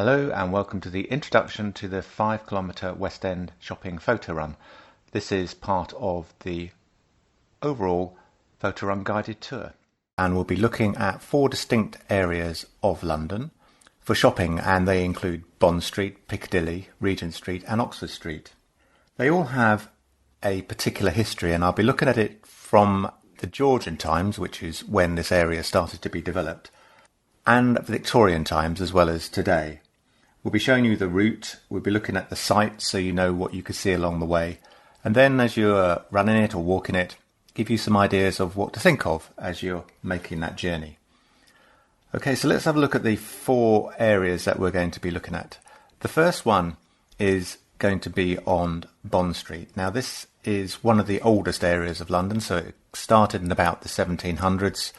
Hello and welcome to the introduction to the 5 km West End shopping photo run. This is part of the overall photo run guided tour. And we'll be looking at 4 distinct areas of London for shopping, and they include Bond Street, Piccadilly, Regent Street and Oxford Street. They all have a particular history, and I'll be looking at it from the Georgian times, which is when this area started to be developed, and Victorian times as well as today. We'll be showing you the route, we'll be looking at the sites so you know what you could see along the way, and then as you're running it or walking it, give you some ideas of what to think of as you're making that journey. Okay, so let's have a look at the 4 areas that we're going to be looking at. The first one is going to be on Bond Street. Now this is one of the oldest areas of London, so it started in about the 1700s.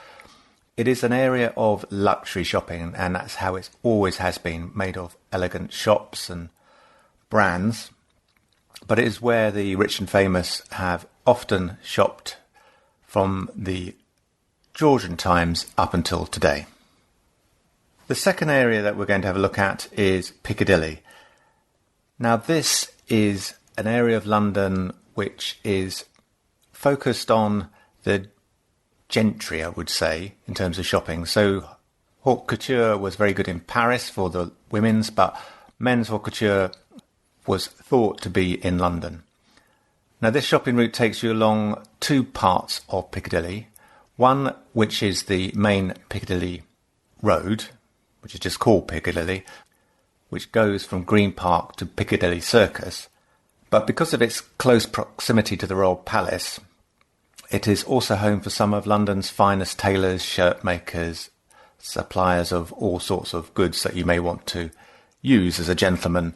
It is an area of luxury shopping, and that's how it always has been, made of elegant shops and brands. But it is where the rich and famous have often shopped from the Georgian times up until today. The second area that we're going to have a look at is Piccadilly. Now this is an area of London which is focused on the gentry, I would say, in terms of shopping. So haute couture was very good in Paris for the women's, but men's haute couture was thought to be in London. Now this shopping route takes you along 2 parts of Piccadilly. One which is the main Piccadilly Road, which is just called Piccadilly, which goes from Green Park to Piccadilly Circus. But because of its close proximity to the Royal Palace, it is also home for some of London's finest tailors, shirt makers, suppliers of all sorts of goods that you may want to use as a gentleman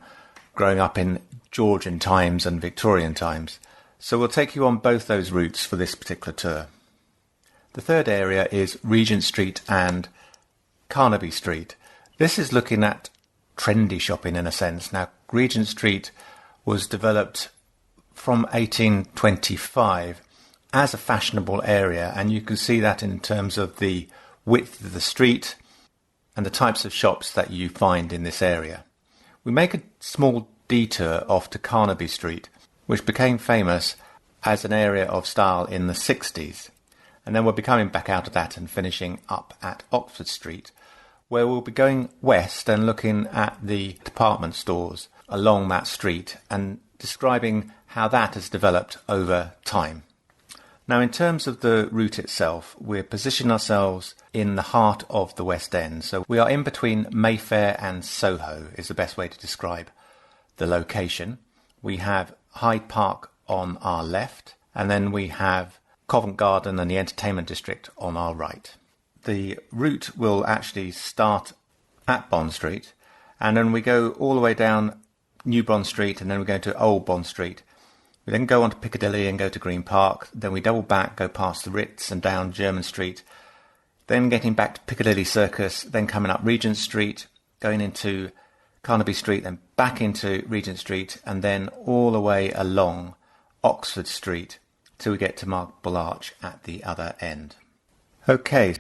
growing up in Georgian times and Victorian times. So we'll take you on both those routes for this particular tour. The third area is Regent Street and Carnaby Street. This is looking at trendy shopping in a sense. Now Regent Street was developed from 1825 as a fashionable area, and you can see that in terms of the width of the street and the types of shops that you find in this area. We make a small detour off to Carnaby Street, which became famous as an area of style in the 60s, and then we'll be coming back out of that and finishing up at Oxford Street, where we'll be going west and looking at the department stores along that street and describing how that has developed over time. Now in terms of the route itself, we're positioning ourselves in the heart of the West End. So we are in between Mayfair and Soho is the best way to describe the location. We have Hyde Park on our left, and then we have Covent Garden and the Entertainment District on our right. The route will actually start at Bond Street, and then we go all the way down New Bond Street, and then we go to Old Bond Street. We then go on to Piccadilly and go to Green Park, then we double back, go past the Ritz and down Jermyn Street, then getting back to Piccadilly Circus, then coming up Regent Street, going into Carnaby Street, then back into Regent Street, and then all the way along Oxford Street till we get to Marble Arch at the other end. Okay,